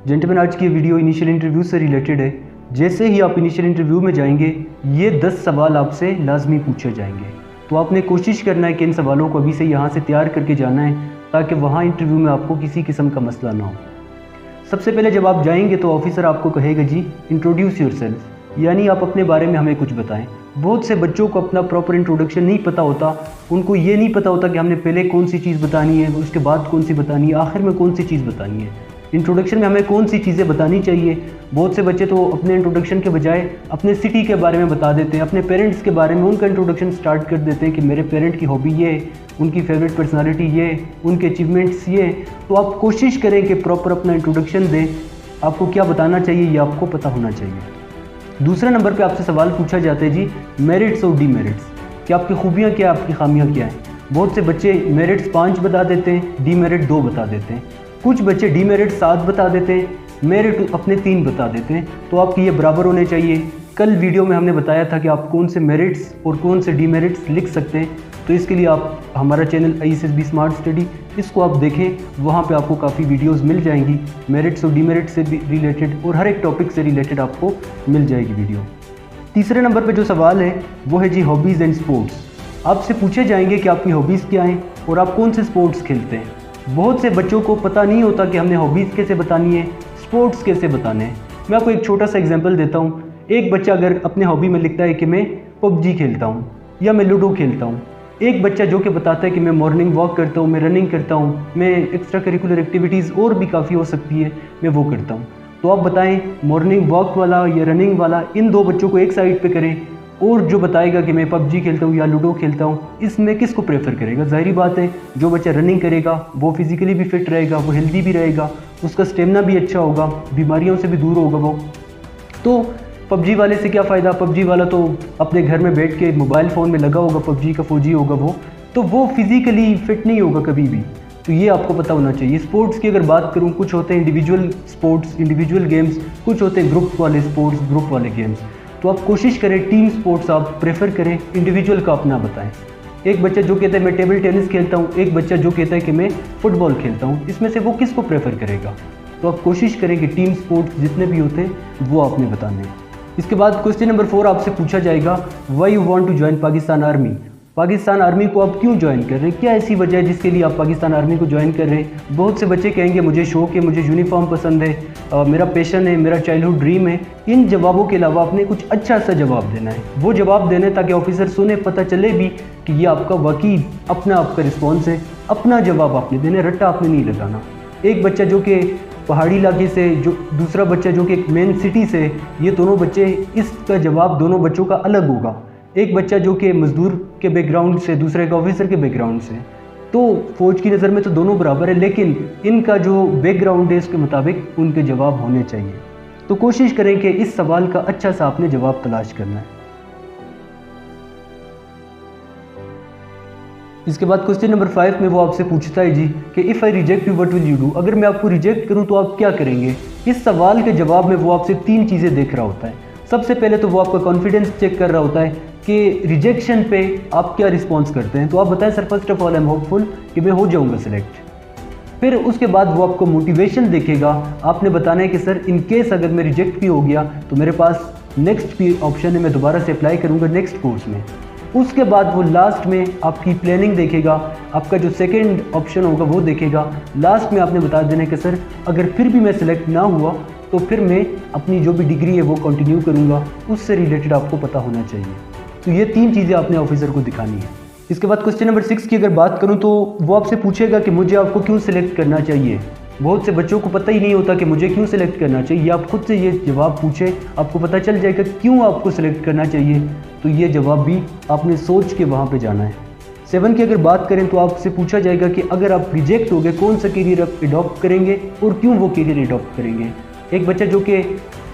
Gentleman, आज की video initial interview से रिलेटेड है। जैसे ही आप इनिशियल इंटरव्यू में जाएंगे, ये 10 सवाल आपसे लाजमी पूछे जाएंगे। तो आपने कोशिश करना है कि इन सवालों को अभी से यहाँ से तैयार करके जाना है, ताकि वहाँ इंटरव्यू में आपको किसी किस्म का मसला ना हो। सबसे पहले जब आप जाएंगे तो ऑफिसर आपको कहेगा जी इंट्रोड्यूस योरसेल्फ, यानी आप अपने बारे में हमें कुछ बताएं। बहुत से बच्चों को अपना प्रॉपर इंट्रोडक्शन नहीं पता होता। उनको ये नहीं पता होता कि हमने पहले कौन सी चीज़ बतानी है, उसके बाद कौन सी बतानी है, आखिर में कौन सी चीज़ बतानी है, इंट्रोडक्शन में हमें कौन सी चीज़ें बतानी चाहिए। बहुत से बच्चे तो अपने इंट्रोडक्शन के बजाय अपने सिटी के बारे में बता देते हैं, अपने पेरेंट्स के बारे में उनका इंट्रोडक्शन स्टार्ट कर देते हैं कि मेरे पेरेंट की हॉबी ये, उनकी फेवरेट पर्सनालिटी ये, उनके अचीवमेंट्स ये। तो आप कोशिश करें कि प्रॉपर अपना इंट्रोडक्शन दें। आपको क्या बताना चाहिए ये आपको पता होना चाहिए। दूसरे नंबर पे आपसे सवाल पूछा जाता है जी मेरिट्स और डीमेरिट्स, कि आपकी खूबियाँ क्या, आपकी खामियाँ क्या हैं। बहुत से बच्चे मेरिट्स 5 बता देते हैं, डीमेरिट 2 बता देते हैं। कुछ बच्चे डीमेरिट 7 बता देते हैं, मेरिट अपने 3 बता देते हैं। तो आपके ये बराबर होने चाहिए। कल वीडियो में हमने बताया था कि आप कौन से मेरिट्स और कौन से डीमेरिट्स लिख सकते हैं। तो इसके लिए आप हमारा चैनल ISSB स्मार्ट स्टडी, इसको आप देखें। वहाँ पे आपको काफ़ी वीडियोस मिल जाएंगी मेरिट्स और डीमेरिट्स से रिलेटेड, और हर एक टॉपिक से रिलेटेड आपको मिल जाएगी वीडियो। तीसरे नंबर पे जो सवाल है वो है जी हॉबीज़ एंड स्पोर्ट्स। आपसे पूछे जाएंगे कि आपकी हॉबीज़ क्या हैं और आप कौन से स्पोर्ट्स खेलते हैं। बहुत से बच्चों को पता नहीं होता कि हमने हॉबीज़ कैसे बतानी है, स्पोर्ट्स कैसे बताने हैं। मैं आपको एक छोटा सा एग्जांपल देता हूँ। एक बच्चा अगर अपने हॉबी में लिखता है कि मैं PUBG खेलता हूँ या मैं लूडो खेलता हूँ। एक बच्चा जो कि बताता है कि मैं मॉर्निंग वॉक करता हूँ, मैं रनिंग करता हूँ, मैं एक्स्ट्रा करिकुलर एक्टिविटीज़ और भी काफ़ी हो सकती है, मैं वो करता हूँ। तो आप बताएं मॉर्निंग वॉक वाला या रनिंग वाला, इन 2 बच्चों को एक साइड पे करें, और जो बताएगा कि मैं PUBG खेलता हूँ या लूडो खेलता हूँ, इसमें किसको प्रेफर करेगा। ज़ाहिरी बात है जो बच्चा रनिंग करेगा वो फिज़िकली भी फिट रहेगा, वो हेल्दी भी रहेगा, उसका स्टेमिना भी अच्छा होगा, बीमारियों से भी दूर होगा वो। तो PUBG वाले से क्या फ़ायदा। PUBG वाला तो अपने घर में बैठ के मोबाइल फ़ोन में लगा होगा, PUBG का फौजी होगा वो, तो वो फिज़िकली फ़िट नहीं होगा कभी भी। तो ये आपको पता होना चाहिए। स्पोर्ट्स की अगर बात करूँ, कुछ होते हैं इंडिविजुअल स्पोर्ट्स, इंडिविजुअल गेम्स, कुछ होते हैं ग्रुप वाले स्पोर्ट्स, ग्रुप वाले गेम्स। तो आप कोशिश करें टीम स्पोर्ट्स आप प्रेफर करें, इंडिविजुअल का अपना बताएं। एक बच्चा जो कहता है मैं टेबल टेनिस खेलता हूँ, एक बच्चा जो कहता है कि मैं फुटबॉल खेलता हूँ, इसमें से वो किसको प्रेफर करेगा। तो आप कोशिश करें कि टीम स्पोर्ट्स जितने भी होते हैं वो आपने बताने हैं। इसके बाद क्वेश्चन नंबर 4 आपसे पूछा जाएगा why you want to join Pakistan army. Pakistan army को आप क्यों ज्वाइन कर रहे हैं, क्या ऐसी वजह है जिसके लिए आप पाकिस्तान आर्मी को ज्वाइन कर रहे हैं। बहुत से बच्चे कहेंगे मुझे शौक है, मुझे यूनिफॉर्म पसंद है, मेरा पैशन है, मेरा चाइल्डहुड ड्रीम है। इन जवाबों के अलावा आपने कुछ अच्छा सा जवाब देना है। वो जवाब देना है ताकि ऑफिसर सुने, पता चले भी कि ये आपका वाकई अपना आपका रिस्पॉन्स है। अपना जवाब आपने देना, रट्टा आपने नहीं लगाना। एक बच्चा जो कि पहाड़ी इलाके से, जो दूसरा बच्चा जो कि एक मेन सिटी से, ये दोनों बच्चे, इसका जवाब दोनों बच्चों का अलग होगा। एक बच्चा जो कि मजदूर के बैकग्राउंड से, दूसरे का ऑफिसर के बैकग्राउंड से, तो फौज की नज़र में तो दोनों बराबर है, लेकिन इनका जो बैकग्राउंड है उसके मुताबिक उनके जवाब होने चाहिए। तो कोशिश करें कि इस सवाल का अच्छा सा आपने जवाब तलाश करना है। इसके बाद क्वेश्चन नंबर 5 में वो आपसे पूछता है जी कि if I reject you what will you do. अगर मैं आपको रिजेक्ट करूं तो आप क्या करेंगे। इस सवाल के जवाब में वो आपसे 3 चीज़ें देख रहा होता है। सबसे पहले तो वो आपका कॉन्फिडेंस चेक कर रहा होता है कि रिजेक्शन पे आप क्या रिस्पॉन्स करते हैं। तो आप बताएं sir first of all I am hopeful कि मैं हो जाऊँगा सिलेक्ट। फिर उसके बाद वो आपको मोटिवेशन देखेगा। आपने बताना है कि सर इन केस अगर मैं रिजेक्ट भी हो गया तो मेरे पास नेक्स्ट भी ऑप्शन है, मैं दोबारा से अप्लाई करूँगा नेक्स्ट कोर्स में। उसके बाद वो लास्ट में आपकी प्लानिंग देखेगा, आपका जो सेकंड ऑप्शन होगा वो देखेगा। लास्ट में आपने बता देना कि सर अगर फिर भी मैं सिलेक्ट ना हुआ तो फिर मैं अपनी जो भी डिग्री है वो कंटिन्यू करूँगा। उससे रिलेटेड आपको पता होना चाहिए। तो ये 3 चीज़ें आपने ऑफिसर को दिखानी है। इसके बाद क्वेश्चन नंबर 6 की अगर बात करूँ तो वो आपसे पूछेगा कि मुझे आपको क्यों सिलेक्ट करना चाहिए। बहुत से बच्चों को पता ही नहीं होता कि मुझे क्यों सिलेक्ट करना चाहिए। आप खुद से ये जवाब पूछे, आपको पता चल जाएगा क्यों आपको सिलेक्ट करना चाहिए। तो ये जवाब भी आपने सोच के वहाँ पे जाना है। 7 की अगर बात करें तो आपसे पूछा जाएगा कि अगर आप रिजेक्ट हो गए कौन सा करियर आप एडॉप्ट करेंगे और क्यों वो करियर एडॉप्ट करेंगे। एक बच्चा जो कि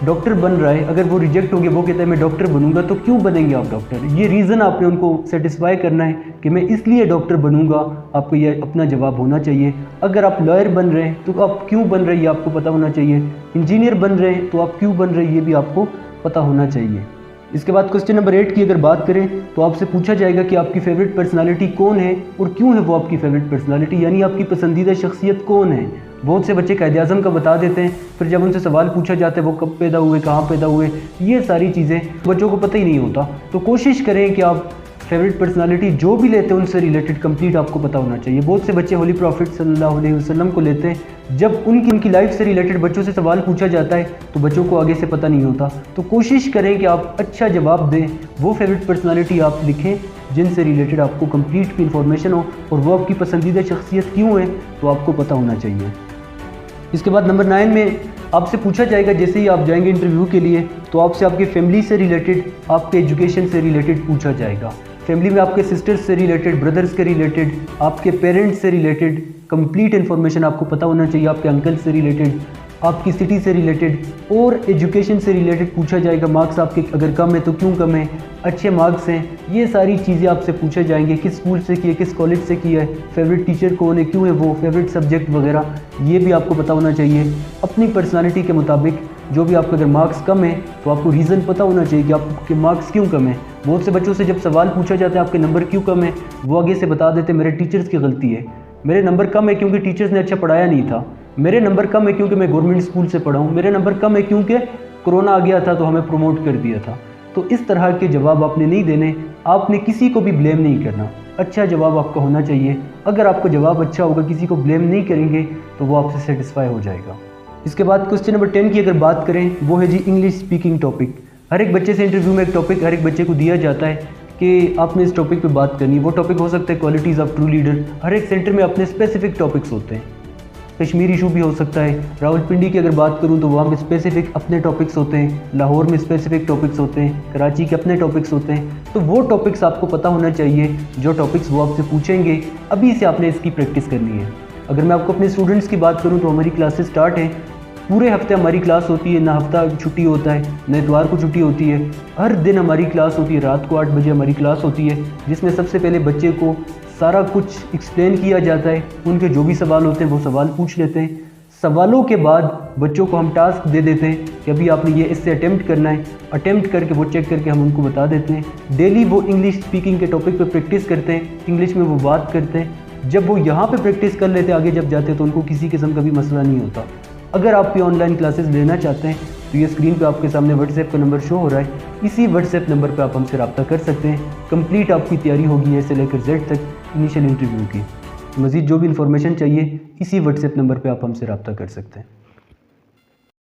डॉक्टर बन रहा है, अगर वो रिजेक्ट हो गया, वो कहता है मैं डॉक्टर बनूंगा, तो क्यों बनेंगे आप डॉक्टर। ये रीज़न आपने उनको सेटिस्फाई करना है कि मैं इसलिए डॉक्टर बनूंगा। आपको ये अपना जवाब होना चाहिए। अगर आप लॉयर बन रहे हैं तो आप क्यों बन रहे हैं ये आपको पता होना चाहिए। इंजीनियर बन रहे हैं तो आप क्यों बन रहे हैं ये भी आपको पता होना चाहिए। इसके बाद क्वेश्चन नंबर 8 की अगर बात करें तो आपसे पूछा जाएगा कि आपकी फेवरेट पर्सनालिटी कौन है और क्यों है वो आपकी फेवरेट पर्सनालिटी, यानी आपकी पसंदीदा शख्सियत कौन है। बहुत से बच्चे कायदे आज़म का बता देते हैं, फिर जब उनसे सवाल पूछा जाता है वो कब पैदा हुए, कहाँ पैदा हुए, ये सारी चीज़ें बच्चों को पता ही नहीं होता। तो कोशिश करें कि आप फेवरेट पर्सनालिटी जो भी लेते हैं उनसे रिलेटेड कंप्लीट आपको पता होना चाहिए। बहुत से बच्चे होली प्रॉफिट सल्लल्लाहु अलैहि वसल्लम को लेते हैं, जब उनकी लाइफ से रिलेटेड बच्चों से सवाल पूछा जाता है तो बच्चों को आगे से पता नहीं होता। तो कोशिश करें कि आप अच्छा जवाब दें, वो फेवरेट पर्सनालिटी आप लिखें जिनसे रिलेटेड आपको कंप्लीट इन्फॉर्मेशन हो और वो आपकी पसंदीदा शख्सियत क्यों है तो आपको पता होना चाहिए। इसके बाद नंबर 9 में आपसे पूछा जाएगा, जैसे ही आप जाएंगे इंटरव्यू के लिए तो आपसे आपके फैमिली से रिलेटेड, आपके एजुकेशन से रिलेटेड पूछा जाएगा। फैमिली में आपके सिस्टर्स से रिलेटेड, ब्रदर्स के रिलेटेड, आपके पेरेंट्स से रिलेटेड कंप्लीट इन्फॉर्मेशन आपको पता होना चाहिए। आपके अंकल से रिलेटेड, आपकी सिटी से रिलेटेड और एजुकेशन से रिलेटेड पूछा जाएगा। मार्क्स आपके अगर कम है तो क्यों कम है, अच्छे मार्क्स हैं, ये सारी चीज़ें आपसे पूछे जाएंगे। किस स्कूल से किया, किस कॉलेज से किया है, फेवरेट टीचर कौन है, क्यों है वो, फेवरेट सब्जेक्ट वगैरह, ये भी आपको पता होना चाहिए। अपनी पर्सनालिटी के मुताबिक जो भी आपके अगर मार्क्स कम है तो आपको रीज़न पता होना चाहिए कि आपके मार्क्स क्यों कम है। बहुत से बच्चों से जब सवाल पूछा जाता है आपके नंबर क्यों कम है, वो आगे से बता देते मेरे टीचर्स की गलती है, मेरे नंबर कम है क्योंकि टीचर्स ने अच्छा पढ़ाया नहीं था, मेरे नंबर कम है क्योंकि मैं गवर्नमेंट स्कूल से पढ़ा हूँ, मेरे नंबर कम है क्योंकि कोरोना आ गया था तो हमें प्रमोट कर दिया था। तो इस तरह के जवाब आपने नहीं देने, आपने किसी को भी ब्लेम नहीं करना, अच्छा जवाब आपका होना चाहिए। अगर आपका जवाब अच्छा होगा, किसी को ब्लेम नहीं करेंगे तो वो आपसे सेटिस्फाई हो जाएगा। इसके बाद क्वेश्चन नंबर 10 की अगर बात करें, वो है जी इंग्लिश स्पीकिंग टॉपिक। हर एक बच्चे से इंटरव्यू में एक टॉपिक हर एक बच्चे को दिया जाता है कि आपने इस टॉपिक पे बात करनी है। वो टॉपिक हो सकता है क्वालिटीज़ ऑफ ट्रू लीडर। हर एक सेंटर में अपने स्पेसिफिक टॉपिक्स होते हैं। कश्मीर इशू भी हो सकता है। रावलपिंडी की अगर बात करूं तो वहाँ पे स्पेसिफिक अपने टॉपिक्स होते हैं। लाहौर में स्पेसिफिक टॉपिक्स होते हैं। कराची के अपने टॉपिक्स होते हैं। तो वो टॉपिक्स आपको पता होना चाहिए, जो टॉपिक्स वो आपसे पूछेंगे अभी से आपने इसकी प्रैक्टिस करनी है। अगर मैं आपको अपने स्टूडेंट्स की बात करूँ तो हमारी क्लासेस स्टार्ट हैं, पूरे हफ्ते हमारी क्लास होती है, ना हफ्ता छुट्टी होता है ना इतवार को छुट्टी होती है। हर दिन हमारी क्लास होती है, रात को 8 बजे हमारी क्लास होती है, जिसमें सबसे पहले बच्चे को सारा कुछ एक्सप्लेन किया जाता है। उनके जो भी सवाल होते हैं वो सवाल पूछ लेते हैं। सवालों के बाद बच्चों को हम टास्क दे देते हैं कि अभी आपने ये इससे अटेम्प्ट करना है। अटेम्प्ट करके वो चेक करके हम उनको बता देते हैं। डेली वो इंग्लिश स्पीकिंग के टॉपिक पे प्रैक्टिस करते हैं, इंग्लिश में वो बात करते हैं। जब वो यहाँ पे प्रैक्टिस कर लेते हैं, आगे जब जाते हैं तो उनको किसी किस्म का भी मसला नहीं होता। अगर आप ये ऑनलाइन क्लासेस लेना चाहते हैं तो ये स्क्रीन पे आपके सामने व्हाट्सएप का नंबर शो हो रहा है। इसी व्हाट्सएप नंबर पे आप हमसे रब्ता कर सकते हैं। कंप्लीट आपकी तैयारी होगी ए से लेकर जेड तक इनिशियल इंटरव्यू की। मज़ीद जो भी इंफॉर्मेशन चाहिए इसी व्हाट्सएप नंबर पे आप हमसे रब्ता कर सकते हैं।